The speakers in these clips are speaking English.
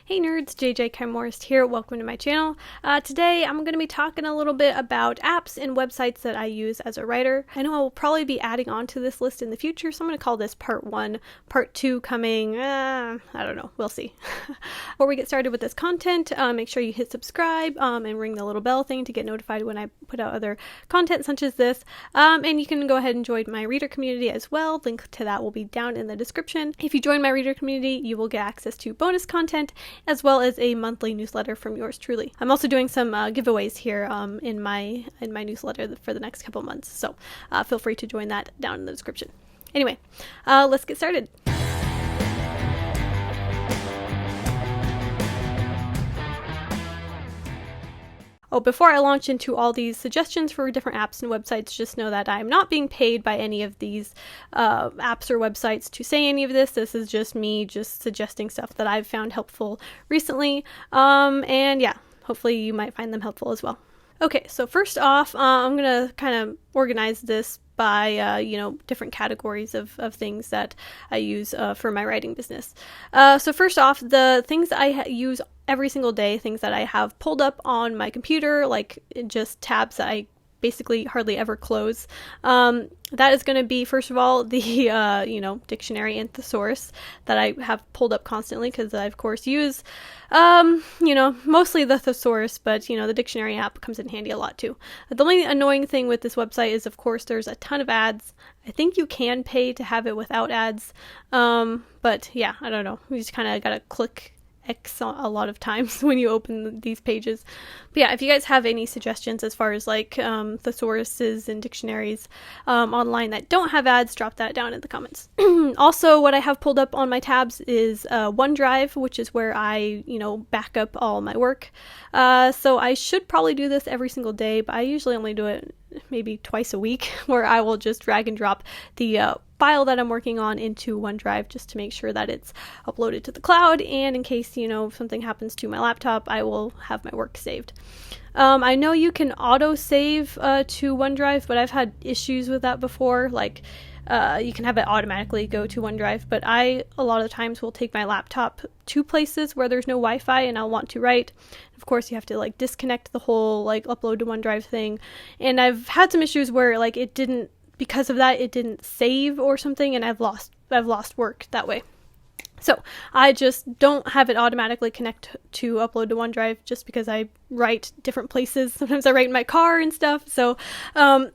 Hey nerds, JJ Kimorist here. Welcome to my channel. Today I'm going to be talking a little bit about apps and websites that I use as a writer. I know I will probably be adding on to this list in the future, so I'm going to call this part 1. Part 2 coming, I don't know, we'll see. Before we get started with this content, make sure you hit subscribe and ring the little bell thing to get notified when I put out other content such as this. And you can go ahead and join my reader community as well. Link to that will be down in the description. If you join my reader community, you will get access to bonus content as well as a monthly newsletter from yours truly. I'm also doing some giveaways here in my newsletter for the next couple months, so feel free to join that down in the description. Anyway, let's get started. Oh, before I launch into all these suggestions for different apps and websites, just know that I'm not being paid by any of these apps or websites to say any of this. This is just me just suggesting stuff that I've found helpful recently. And yeah, hopefully you might find them helpful as well. Okay, so first off, I'm going to kind of organize this by, different categories of things that I use for my writing business. So first off, the things I use every single day, things that I have pulled up on my computer, like just tabs that I basically hardly ever close. That is going to be, first of all, the, dictionary and thesaurus that I have pulled up constantly because I, of course, use, mostly the thesaurus, but, the dictionary app comes in handy a lot too. The only annoying thing with this website is, of course, there's a ton of ads. I think you can pay to have it without ads, but yeah, I don't know. You just kind of got to click X a lot of times when you open these pages. But yeah, if you guys have any suggestions as far as like thesauruses and dictionaries online that don't have ads, drop that down in the comments. Also, what I have pulled up on my tabs is OneDrive, which is where I, back up all my work. So I should probably do this every single day, but I usually only do it maybe twice a week, where I will just drag and drop the file that I'm working on into OneDrive just to make sure that it's uploaded to the cloud, and in case, something happens to my laptop, I will have my work saved. I know you can auto-save to OneDrive, but I've had issues with that before, like you can have it automatically go to OneDrive, but I, a lot of the times, will take my laptop to places where there's no Wi-Fi and I'll want to write. Of course, you have to disconnect the whole upload to OneDrive thing, and I've had some issues where because of that, it didn't save or something, and I've lost work that way. So I just don't have it automatically connect to upload to OneDrive just because I write different places. Sometimes I write in my car and stuff. So, oh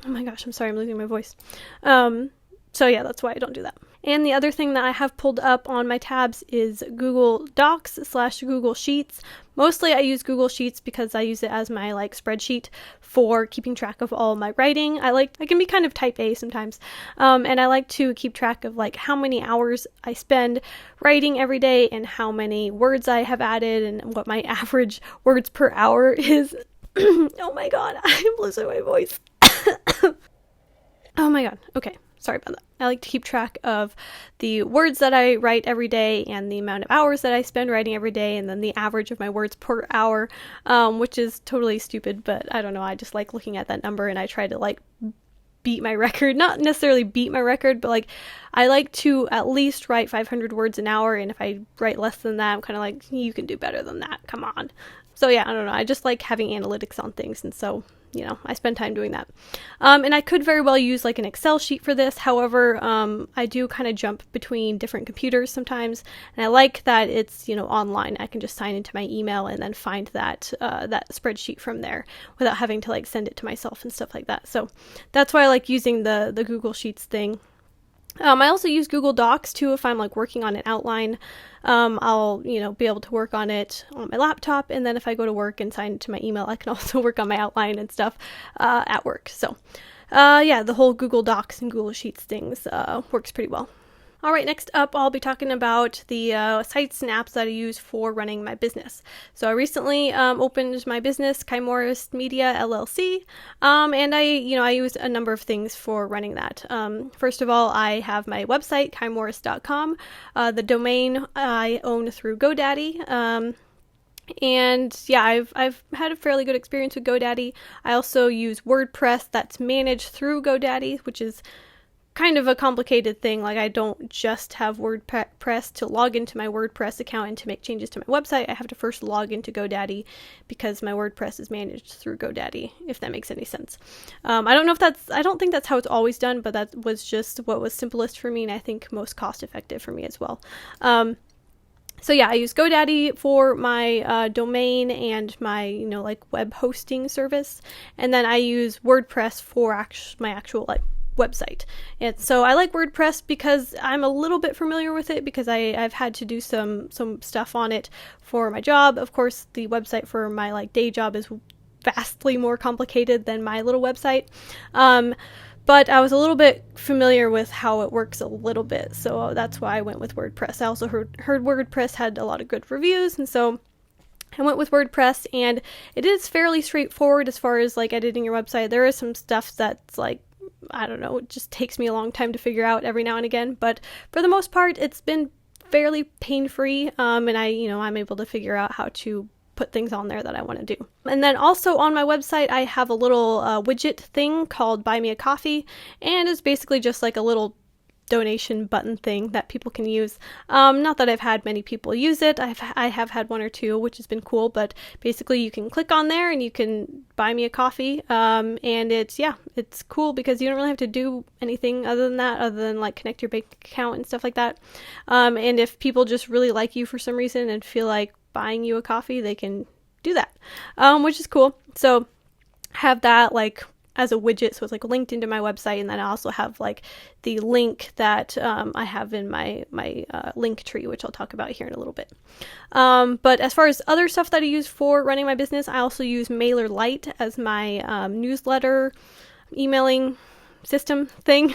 my gosh, I'm sorry, I'm losing my voice. So yeah, that's why I don't do that. And the other thing that I have pulled up on my tabs is Google Docs / Google Sheets. Mostly I use Google Sheets because I use it as my spreadsheet for keeping track of all my writing. I can be kind of type A sometimes. And I like to keep track of how many hours I spend writing every day and how many words I have added and what my average words per hour is. Oh my god, I'm losing my voice. Oh my god, okay. Sorry about that. I like to keep track of the words that I write every day and the amount of hours that I spend writing every day, and then the average of my words per hour, which is totally stupid, but I don't know. I just like looking at that number, and I try to beat my record. Not necessarily beat my record, but I like to at least write 500 words an hour, and if I write less than that, I'm kind of you can do better than that. Come on. So yeah, I don't know. I just like having analytics on things, and so I spend time doing that. And I could very well use an Excel sheet for this. However, I do kind of jump between different computers sometimes, and I like that it's, online. I can just sign into my email and then find that spreadsheet from there without having to send it to myself and stuff like that. So that's why I like using the Google Sheets thing. I also use Google Docs too if I'm working on an outline. I'll, be able to work on it on my laptop, and then if I go to work and sign to my email, I can also work on my outline and stuff at work. So, yeah, the whole Google Docs and Google Sheets things works pretty well. All right, next up, I'll be talking about the sites and apps that I use for running my business. So I recently opened my business, Kimorist Media LLC, and I use a number of things for running that. First of all, I have my website, kimorist.com. The domain I own through Godaddy. And yeah, I've had a fairly good experience with Godaddy. I also use WordPress that's managed through Godaddy, which is kind of a complicated thing. Like, I don't just have WordPress to log into my WordPress account and to make changes to my website. I have to first log into Godaddy because my WordPress is managed through Godaddy, if that makes any sense. I don't think that's how it's always done, but that was just what was simplest for me, and I think most cost effective for me as well. So yeah, I use GoDaddy for my domain and my, like web hosting service. And then I use WordPress for my actual like website. And so I like WordPress because I'm a little bit familiar with it, because I've had to do some stuff on it for my job. Of course, the website for my like day job is vastly more complicated than my little website. But I was a little bit familiar with how it works a little bit, so that's why I went with WordPress. I also heard WordPress had a lot of good reviews, and so I went with WordPress, and it is fairly straightforward as far as like editing your website. There is some stuff that's like, I don't know, it just takes me a long time to figure out every now and again, but for the most part, it's been fairly pain-free, and I'm able to figure out how to put things on there that I want to do. And then also on my website, I have a little widget thing called Buy Me a Coffee, and it's basically just like a little donation button thing that people can use. Not that I've had many people use it. I have had one or two, which has been cool, but basically you can click on there and you can buy me a coffee. And it's cool because you don't really have to do anything other than like connect your bank account and stuff like that. And if people just really like you for some reason and feel like buying you a coffee, they can do that, which is cool. So have that like as a widget, so it's like linked into my website, and then I also have like the link that I have in my Linktree, which I'll talk about here in a little bit. But as far as other stuff that I use for running my business, I also use Mailerlite as my newsletter emailing system thing.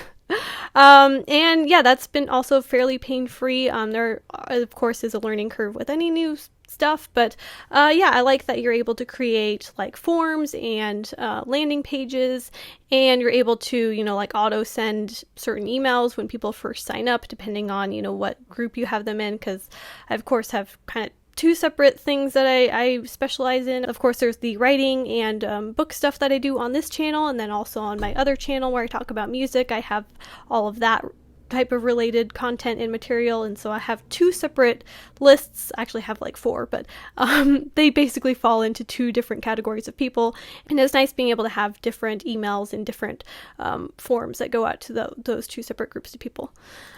And yeah, that's been also fairly pain-free. There of course is a learning curve with any new stuff, but yeah, I like that you're able to create like forms and landing pages, and you're able to like auto send certain emails when people first sign up, depending on what group you have them in, because I of course have kind of two separate things that I specialize in. Of course, there's the writing and book stuff that I do on this channel, and then also on my other channel where I talk about music, I have all of that type of related content and material, and so I have two separate lists. I actually have like four, but they basically fall into two different categories of people, and it's nice being able to have different emails and different forms that go out to those two separate groups of people.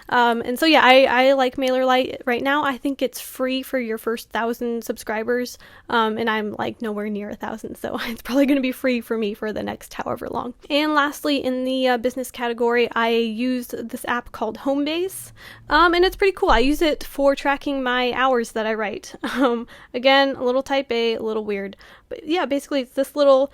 And so yeah, I like Mailerlite right now. I think it's free for your first 1,000 subscribers, and I'm like nowhere near 1,000, so it's probably going to be free for me for the next however long. And lastly, in the business category, I use this app called Homebase, and it's pretty cool. I use it for tracking my hours that I write. Again, a little type A, a little weird, but yeah, basically it's this little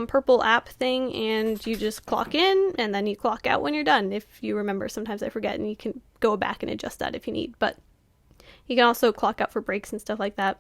purple app thing, and you just clock in and then you clock out when you're done. If you remember, sometimes I forget, and you can go back and adjust that if you need, but you can also clock out for breaks and stuff like that.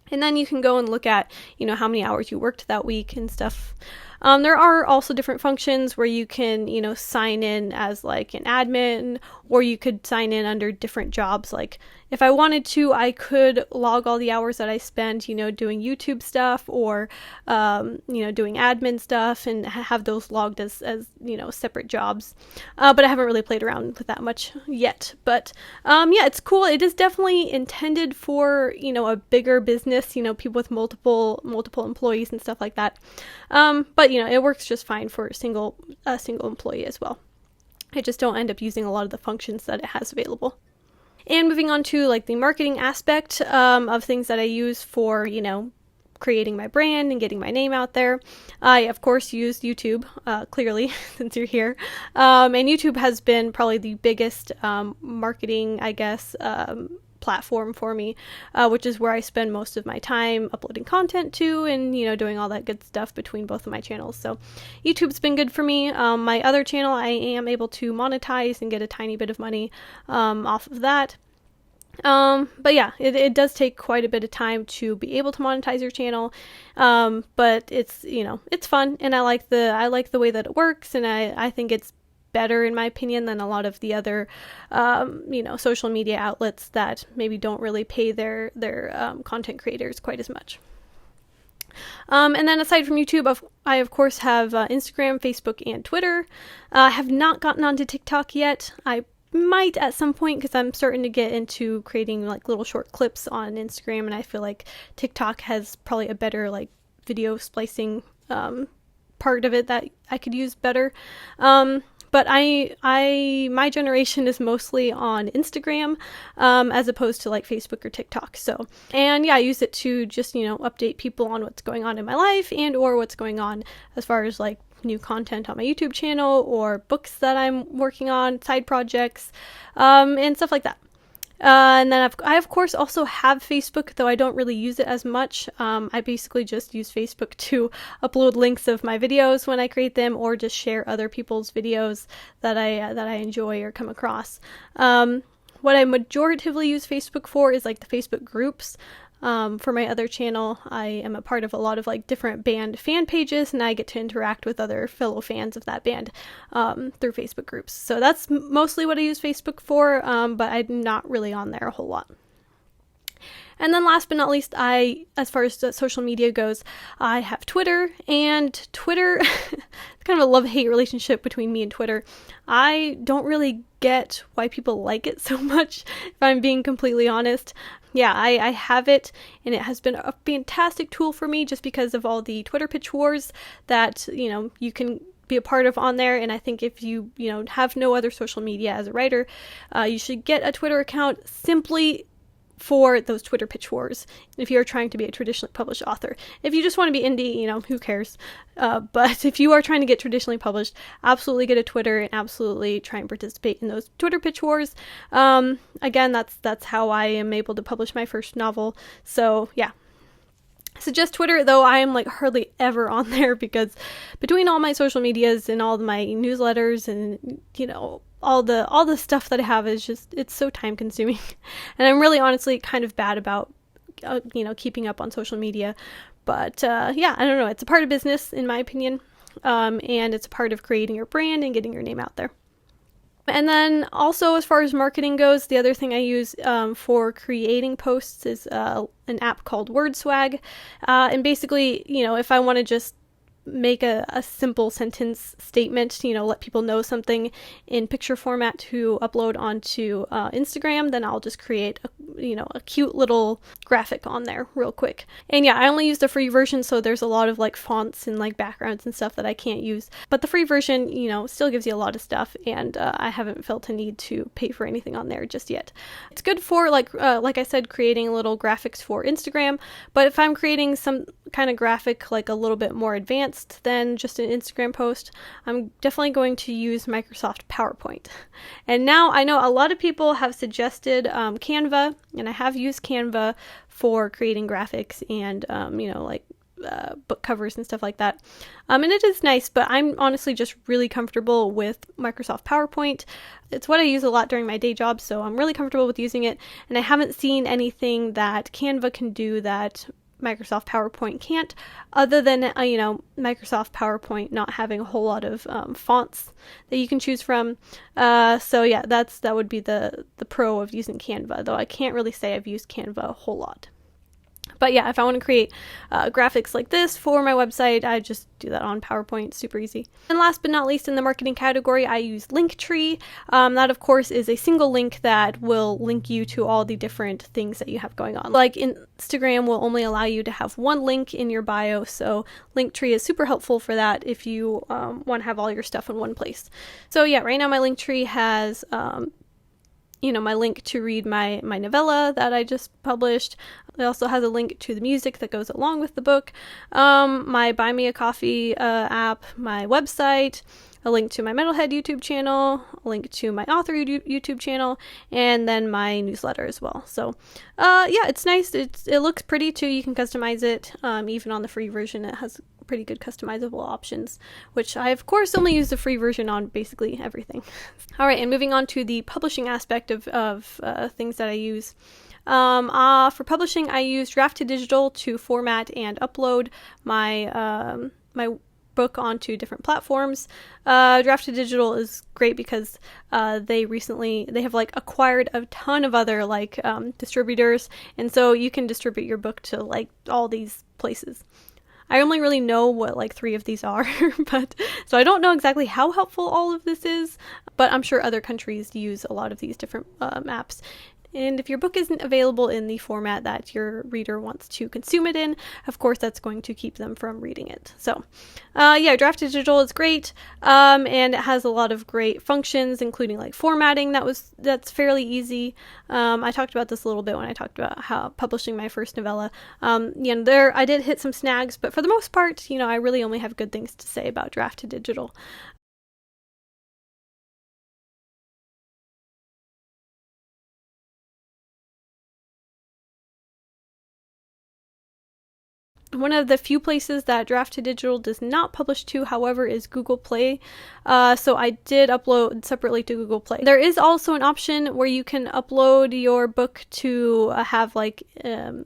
And then you can go and look at, how many hours you worked that week and stuff. There are also different functions where you can, sign in as like an admin, or you could sign in under different jobs. Like if I wanted to, I could log all the hours that I spent, doing YouTube stuff, or, doing admin stuff, and have those logged as separate jobs. But I haven't really played around with that much yet. But yeah, it's cool. It is definitely intended for, a bigger business, people with multiple employees and stuff like that. But it works just fine for a single employee as well. I just don't end up using a lot of the functions that it has available. And moving on to like the marketing aspect of things that I use for, creating my brand and getting my name out there. I, of course, use YouTube, clearly, since you're here. And YouTube has been probably the biggest marketing, I guess, platform for me, which is where I spend most of my time uploading content to, and doing all that good stuff between both of my channels. So YouTube's been good for me. My other channel, I am able to monetize and get a tiny bit of money off of that. But yeah, it does take quite a bit of time to be able to monetize your channel. But it's it's fun, and I like the way that it works, and I think it's better, in my opinion, than a lot of the other social media outlets that maybe don't really pay their content creators quite as much. And then aside from YouTube, I of course have Instagram, Facebook, and Twitter. I have not gotten onto TikTok yet. I might at some point, because I'm starting to get into creating like little short clips on Instagram, and I feel like TikTok has probably a better like video splicing part of it that I could use better. But my generation is mostly on Instagram, as opposed to like Facebook or TikTok. So, and yeah, I use it to just, update people on what's going on in my life and or what's going on as far as like new content on my YouTube channel or books that I'm working on, side projects, and stuff like that. And then I of course also have Facebook, though I don't really use it as much. I basically just use Facebook to upload links of my videos when I create them, or just share other people's videos that I enjoy or come across. What I majoritively use Facebook for is like the Facebook groups. For my other channel, I am a part of a lot of like different band fan pages, and I get to interact with other fellow fans of that band through Facebook groups. So that's mostly what I use Facebook for, but I'm not really on there a whole lot. And then last but not least, as far as social media goes, I have Twitter, and Twitter, it's kind of a love-hate relationship between me and Twitter. I don't really get why people like it so much, if I'm being completely honest. Yeah, I have it, and it has been a fantastic tool for me just because of all the Twitter pitch wars that, you can be a part of on there. And I think if you, have no other social media as a writer, you should get a Twitter account simply for those Twitter pitch wars if you're trying to be a traditionally published author. If you just want to be indie, who cares? But if you are trying to get traditionally published, absolutely get a Twitter and absolutely try and participate in those Twitter pitch wars. Again, that's how I am able to publish my first novel. So yeah. Suggest Twitter, though I am like hardly ever on there, because between all my social medias and all my newsletters and all the stuff that I have is just, it's so time consuming. And I'm really honestly kind of bad about keeping up on social media. But yeah, I don't know, it's a part of business in my opinion, and it's a part of creating your brand and getting your name out there. And then also, as far as marketing goes, the other thing I use for creating posts is an app called WordSwag. And basically, if I want to just make a simple sentence statement, let people know something in picture format to upload onto Instagram, then I'll just create a cute little graphic on there real quick. And yeah, I only use the free version, so there's a lot of like fonts and like backgrounds and stuff that I can't use. But the free version, still gives you a lot of stuff, and I haven't felt a need to pay for anything on there just yet. It's good for like I said, creating little graphics for Instagram, but if I'm creating some kind of graphic like a little bit more advanced than just an Instagram post, I'm definitely going to use Microsoft PowerPoint. And now I know a lot of people have suggested Canva, and I have used Canva for creating graphics and book covers and stuff like that. And it is nice, but I'm honestly just really comfortable with Microsoft PowerPoint. It's what I use a lot during my day job, so I'm really comfortable with using it, and I haven't seen anything that Canva can do that Microsoft PowerPoint can't, other than Microsoft PowerPoint not having a whole lot of fonts that you can choose from. So yeah, that would be the pro of using Canva, though I can't really say I've used Canva a whole lot. But yeah, if I want to create graphics like this for my website, I just do that on PowerPoint, super easy. And last but not least, in the marketing category, I use Linktree. That of course is a single link that will link you to all the different things that you have going on. Like Instagram will only allow you to have one link in your bio, so Linktree is super helpful for that if you want to have all your stuff in one place. So yeah, right now my Linktree has my link to read my novella that I just published. It also has a link to the music that goes along with the book, my Buy Me a Coffee app, my website, a link to my Metalhead YouTube channel, a link to my author YouTube channel, and then my newsletter as well. So yeah, it's nice. It looks pretty too. You can customize it. Even on the free version, it has pretty good customizable options, which I of course only use the free version on basically everything. All right, and moving on to the publishing aspect of things that I use. For publishing, I use Draft to Digital to format and upload my my book onto different platforms. Draft to Digital is great because they have like acquired a ton of other distributors, and so you can distribute your book to like all these places. I only really know what like 3 of these are, but so I don't know exactly how helpful all of this is, but I'm sure other countries use a lot of these different apps. And if your book isn't available in the format that your reader wants to consume it in, of course that's going to keep them from reading it. So yeah, Draft to Digital is great, and it has a lot of great functions, including like formatting that's fairly easy. I talked about this a little bit when I talked about how publishing my first novella. You know, there I did hit some snags, but for the most part, you know, I really only have good things to say about Draft to Digital. One of the few places that Draft to Digital does not publish to, however, is Google Play. So I did upload separately to Google Play. There is also an option where you can upload your book to have like an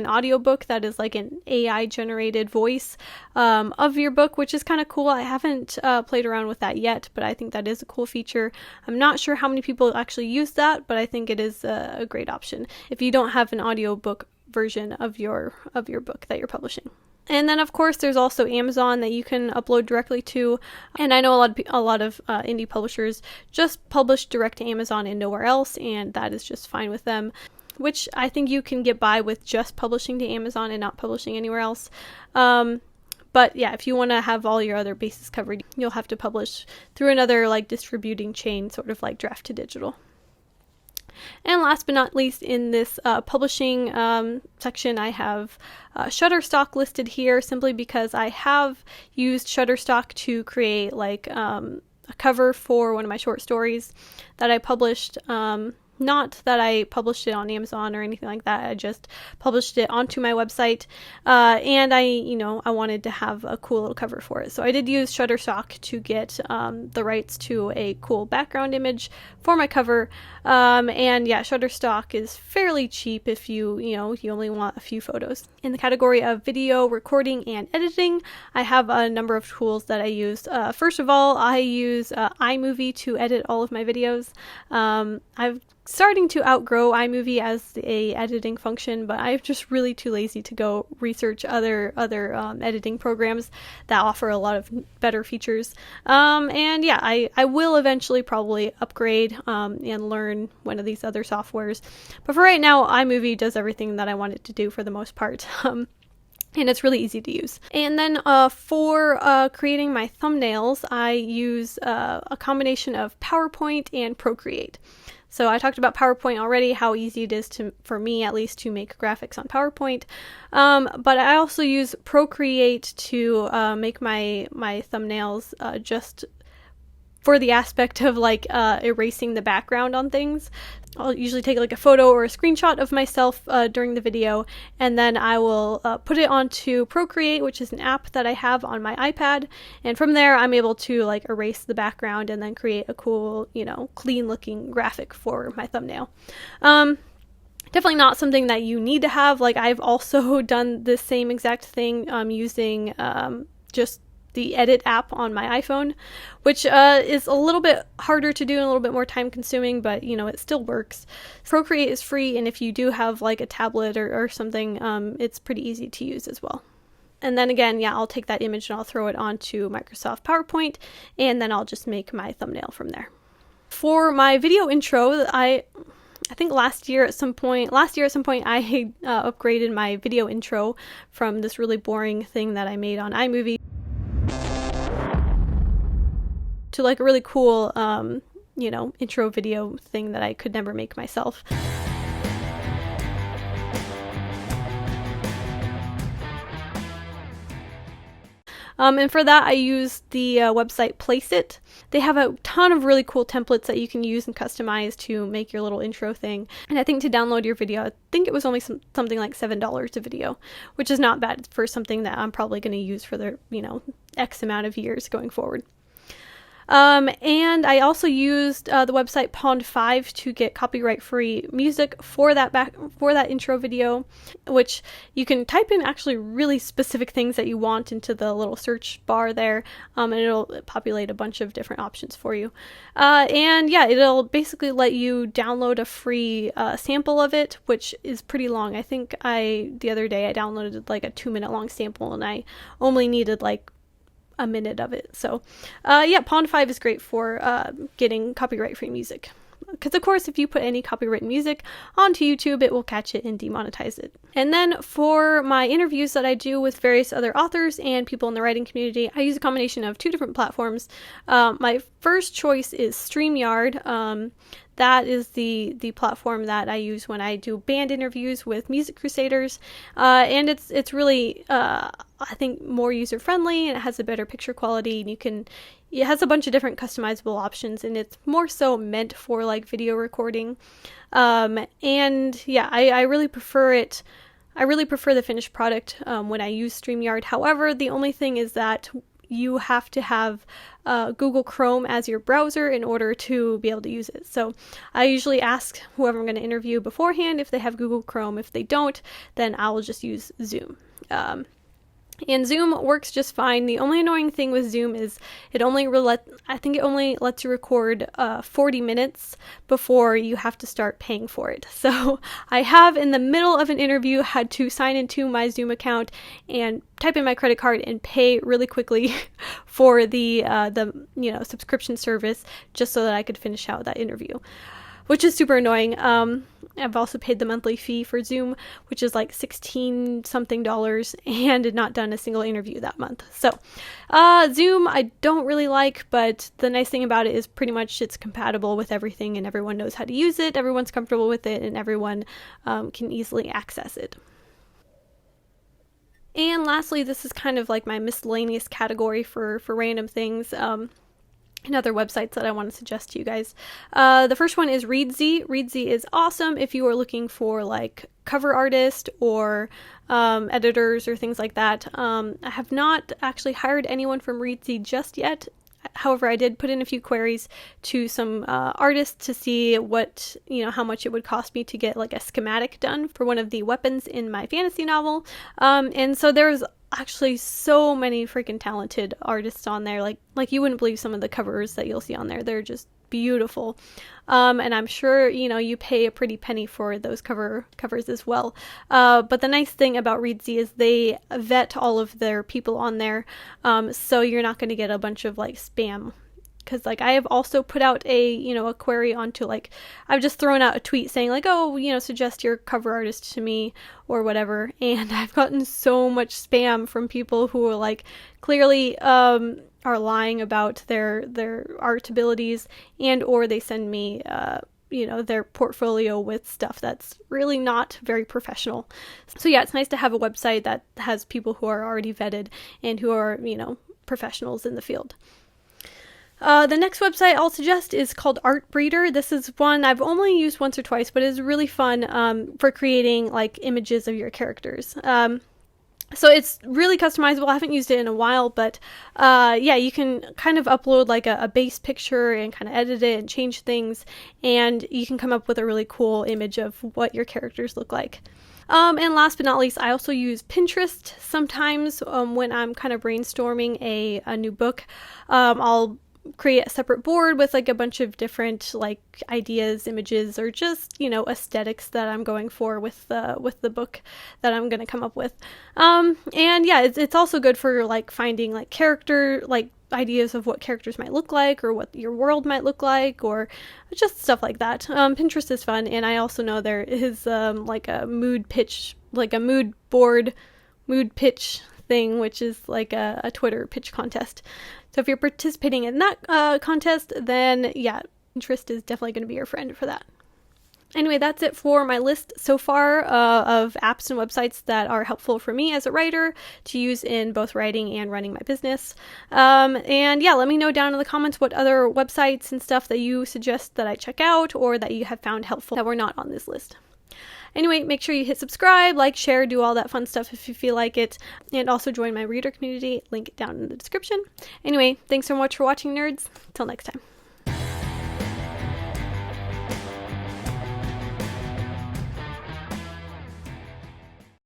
audiobook that is like an AI generated voice of your book, which is kind of cool. I haven't played around with that yet, but I think that is a cool feature. I'm not sure how many people actually use that, but I think it is a great option if you don't have an audiobook version of your book that you're publishing. And then of course there's also Amazon that you can upload directly to, and I know a lot of indie publishers just publish direct to Amazon and nowhere else, and that is just fine with them, which I think you can get by with just publishing to Amazon and not publishing anywhere else. But yeah, if you want to have all your other bases covered, you'll have to publish through another like distributing chain, sort of like Draft to Digital. And last but not least, in this publishing section, I have Shutterstock listed here simply because I have used Shutterstock to create like a cover for one of my short stories that I published. Not that I published it on Amazon or anything like that. I just published it onto my website, and I wanted to have a cool little cover for it. So I did use Shutterstock to get the rights to a cool background image for my cover. And yeah, Shutterstock is fairly cheap if you only want a few photos. In the category of video recording and editing, I have a number of tools that I use. First of all, I use iMovie to edit all of my videos. I've starting to outgrow iMovie as a editing function, but I'm just really too lazy to go research other editing programs that offer a lot of better features. And yeah, I will eventually probably upgrade and learn one of these other softwares. But for right now, iMovie does everything that I want it to do for the most part. And it's really easy to use. And then for creating my thumbnails, I use a combination of PowerPoint and Procreate. So I talked about PowerPoint already, how easy it is for me at least to make graphics on PowerPoint. But I also use Procreate to make my thumbnails just for the aspect of like erasing the background on things. I'll usually take like a photo or a screenshot of myself during the video, and then I will put it onto Procreate, which is an app that I have on my iPad, and from there I'm able to like erase the background and then create a cool, clean looking graphic for my thumbnail. Definitely not something that you need to have. Like I've also done this same exact thing using just the Edit app on my iPhone, which is a little bit harder to do and a little bit more time consuming, but it still works. Procreate is free, and if you do have like a tablet or something, it's pretty easy to use as well. And then again, yeah, I'll take that image and I'll throw it onto Microsoft PowerPoint, and then I'll just make my thumbnail from there. For my video intro, I think last year at some point I upgraded my video intro from this really boring thing that I made on iMovie to like a really cool, intro video thing that I could never make myself. And for that, I used the website Placeit. They have a ton of really cool templates that you can use and customize to make your little intro thing. And I think to download your video, I think it was only something like $7 a video, which is not bad for something that I'm probably going to use for the, X amount of years going forward. And I also used the website Pond5 to get copyright-free music for that intro video, which you can type in actually really specific things that you want into the little search bar there, and it'll populate a bunch of different options for you. And yeah, it'll basically let you download a free sample of it, which is pretty long. I think the other day I downloaded like a 2-minute long sample, and I only needed like a minute of it. So yeah, Pond5 is great for getting copyright-free music. Because of course, if you put any copyrighted music onto YouTube, it will catch it and demonetize it. And then for my interviews that I do with various other authors and people in the writing community, I use a combination of 2 different platforms. My first choice is StreamYard. That is the platform that I use when I do band interviews with music crusaders, and it's really I think more user friendly, and it has a better picture quality, and it has a bunch of different customizable options, and it's more so meant for like video recording. And yeah, I really prefer it. I really prefer the finished product when I use StreamYard. However, the only thing is that you have to have Google Chrome as your browser in order to be able to use it. So I usually ask whoever I'm going to interview beforehand if they have Google Chrome. If they don't, then I will just use Zoom. And Zoom works just fine. The only annoying thing with Zoom is it only lets you record 40 minutes before you have to start paying for it. So I have, in the middle of an interview, had to sign into my Zoom account and type in my credit card and pay really quickly for the subscription service, just so that I could finish out that interview, which is super annoying. I've also paid the monthly fee for Zoom, which is like $16 something, and had not done a single interview that month. So Zoom I don't really like, but the nice thing about it is pretty much it's compatible with everything, and everyone knows how to use it, everyone's comfortable with it, and everyone can easily access it. And lastly, this is kind of like my miscellaneous category for random things. And other websites that I want to suggest to you guys. The first one is Reedsy. Reedsy is awesome if you are looking for like cover artists or editors or things like that. I have not actually hired anyone from Reedsy just yet. However, I did put in a few queries to some artists to see how much it would cost me to get like a schematic done for one of the weapons in my fantasy novel. And so there's actually so many freaking talented artists on there. Like you wouldn't believe some of the covers that you'll see on there. They're just beautiful. And I'm sure, you pay a pretty penny for those covers as well. But the nice thing about Reedsy is they vet all of their people on there. So you're not going to get a bunch of like spam. Because like I have also put out a query onto, like, I've just thrown out a tweet saying like, oh, suggest your cover artist to me or whatever, and I've gotten so much spam from people who are like clearly are lying about their art abilities, and or they send me their portfolio with stuff that's really not very professional. So yeah, it's nice to have a website that has people who are already vetted and who are professionals in the field. The next website I'll suggest is called Artbreeder. This is one I've only used once or twice, but it's really fun for creating like images of your characters. So it's really customizable. I haven't used it in a while, but yeah, you can kind of upload like a base picture and kind of edit it and change things, and you can come up with a really cool image of what your characters look like. And last but not least, I also use Pinterest sometimes when I'm kind of brainstorming a new book. I'll create a separate board with like a bunch of different like ideas, images, or just aesthetics that I'm going for with the book that I'm going to come up with. And yeah, it's also good for like finding like character like ideas of what characters might look like, or what your world might look like, or just stuff like that. Pinterest is fun, and I also know there is like a mood pitch, like a mood pitch thing, which is like a Twitter pitch contest. So if you're participating in that contest, then yeah, Pinterest is definitely going to be your friend for that. Anyway, that's it for my list so far of apps and websites that are helpful for me as a writer to use in both writing and running my business. And yeah, let me know down in the comments what other websites and stuff that you suggest that I check out, or that you have found helpful that were not on this list. Anyway, make sure you hit subscribe, like, share, do all that fun stuff if you feel like it, and also join my reader community. Link down in the description. Anyway, thanks so much for watching, nerds. Till next time.